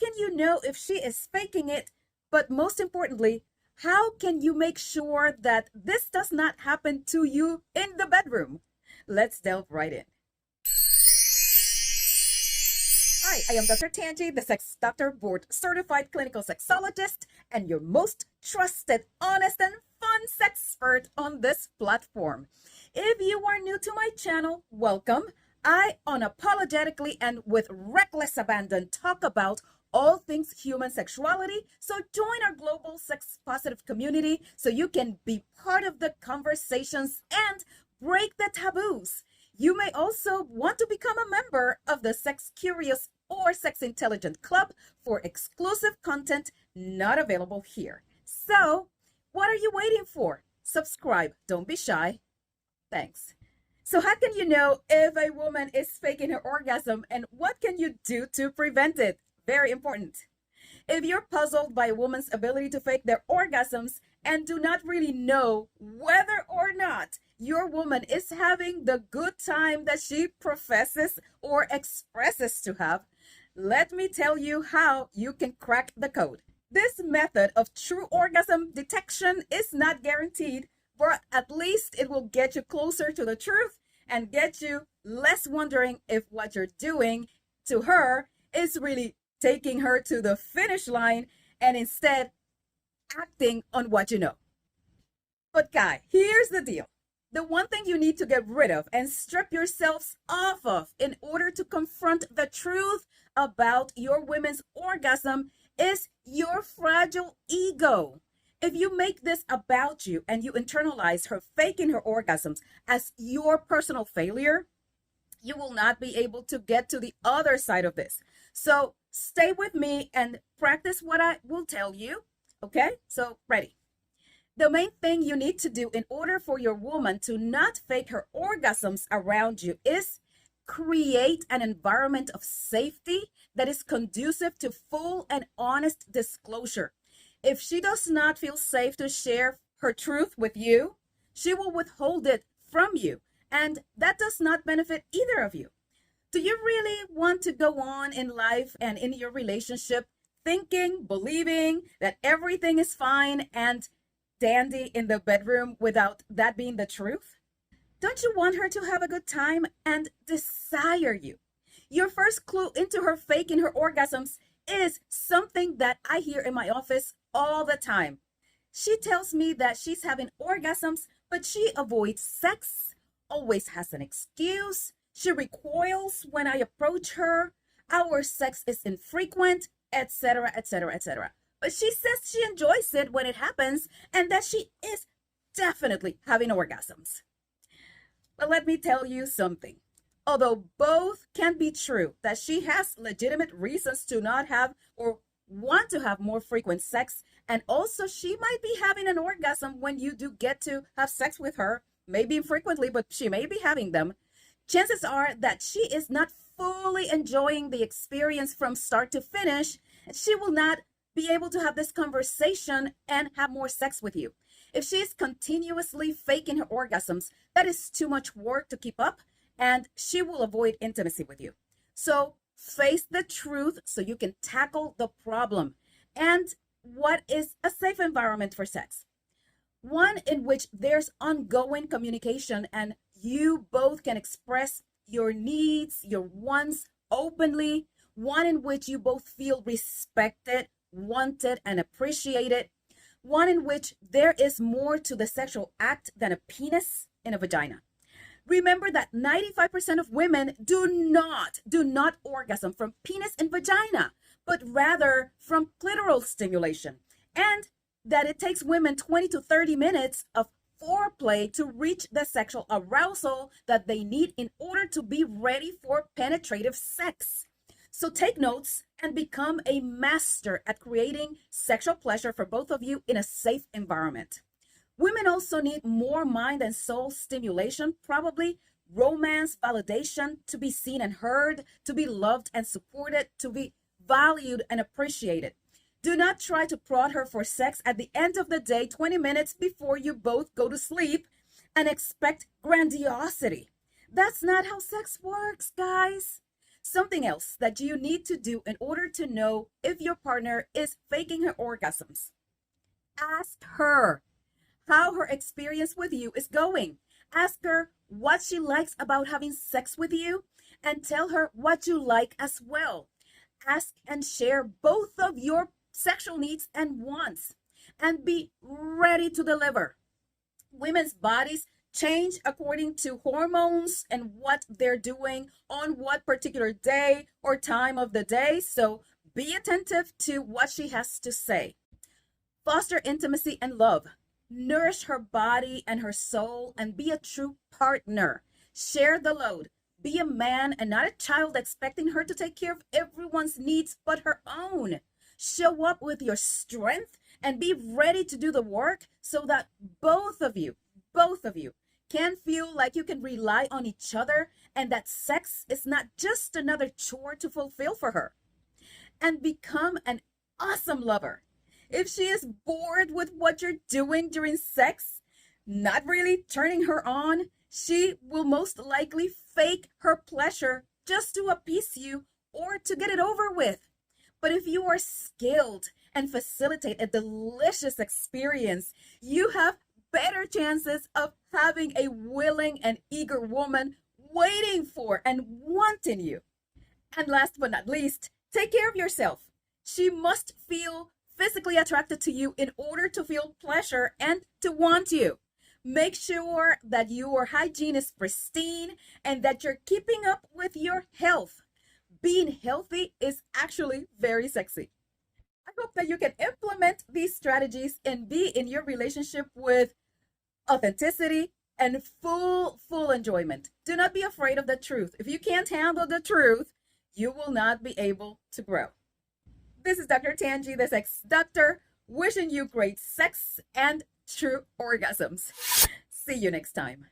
can you know if she is faking it? But most importantly, how can you make sure that this does not happen to you in the bedroom? Let's delve right in. Hi, I am Dr. Tanji, the Sex Doctor, board certified clinical sexologist, and your most trusted, honest, and fun sexpert on this platform. If you are new to my channel, welcome. I unapologetically and with reckless abandon talk about all things human sexuality. So join our global sex positive community so you can be part of the conversations and break the taboos. You may also want to become a member of the Sex Curious or Sex Intelligent Club for exclusive content not available here. So, what are you waiting for? Subscribe. Don't be shy. Thanks. So how can you know if a woman is faking her orgasm, and what can you do to prevent it? Very important. If you're puzzled by a woman's ability to fake their orgasms and do not really know whether or not your woman is having the good time that she professes or expresses to have, let me tell you how you can crack the code. This method of true orgasm detection is not guaranteed, but at least it will get you closer to the truth and get you less wondering if what you're doing to her is really taking her to the finish line and instead acting on what you know. But guy, here's the deal. The one thing you need to get rid of and strip yourselves off of in order to confront the truth about your women's orgasm is your fragile ego. If you make this about you and you internalize her faking her orgasms as your personal failure, you will not be able to get to the other side of this. So stay with me and practice what I will tell you. Okay, so ready. The main thing you need to do in order for your woman to not fake her orgasms around you is create an environment of safety that is conducive to full and honest disclosure. If she does not feel safe to share her truth with you, she will withhold it from you, and that does not benefit either of you. Do you really want to go on in life and in your relationship thinking, believing that everything is fine and dandy in the bedroom without that being the truth? Don't you want her to have a good time and desire you? Your first clue into her faking her orgasms is something that I hear in my office all the time. She tells me that she's having orgasms, but she avoids sex, always has an excuse. She recoils when I approach her. Our sex is infrequent, etc., etc., etc. But she says she enjoys it when it happens and that she is definitely having orgasms. But let me tell you something. Although both can be true, that she has legitimate reasons to not have or want to have more frequent sex, and also she might be having an orgasm when you do get to have sex with her, maybe infrequently, but she may be having them. Chances are that she is not fully enjoying the experience from start to finish. She will not be able to have this conversation and have more sex with you. If she is continuously faking her orgasms, that is too much work to keep up, and she will avoid intimacy with you. So face the truth so you can tackle the problem. And what is a safe environment for sex? One in which there's ongoing communication and you both can express your needs, your wants openly. One in which you both feel respected, wanted, and appreciated. One in which there is more to the sexual act than a penis in a vagina. Remember that 95% of women do not orgasm from penis and vagina, but rather from clitoral stimulation. And that it takes women 20 to 30 minutes of foreplay to reach the sexual arousal that they need in order to be ready for penetrative sex. So take notes and become a master at creating sexual pleasure for both of you in a safe environment. Women also need more mind and soul stimulation, probably romance, validation, to be seen and heard, to be loved and supported, to be valued and appreciated. Do not try to prod her for sex at the end of the day, 20 minutes before you both go to sleep, and expect grandiosity. That's not how sex works, guys. Something else that you need to do in order to know if your partner is faking her orgasms. Ask her how her experience with you is going. Ask her what she likes about having sex with you and tell her what you like as well. Ask and share both of your sexual needs and wants and be ready to deliver. Women's bodies change according to hormones and what they're doing on what particular day or time of the day. So be attentive to what she has to say. Foster intimacy and love. Nourish her body and her soul and be a true partner. Share the load. Be a man and not a child expecting her to take care of everyone's needs but her own. Show up with your strength and be ready to do the work so that both of you can feel like you can rely on each other and that sex is not just another chore to fulfill for her. And become an awesome lover. If she is bored with what you're doing during sex, not really turning her on, she will most likely fake her pleasure just to appease you or to get it over with. But if you are skilled and facilitate a delicious experience, you have better chances of having a willing and eager woman waiting for and wanting you. And last but not least, take care of yourself. She must feel physically attracted to you in order to feel pleasure and to want you. Make sure that your hygiene is pristine and that you're keeping up with your health. Being healthy is actually very sexy. I hope that you can implement these strategies and be in your relationship with authenticity and full enjoyment. Do not be afraid of the truth. If you can't handle the truth, you will not be able to grow. This is Dr. Tanji, the Sex Doctor, wishing you great sex and true orgasms. See you next time.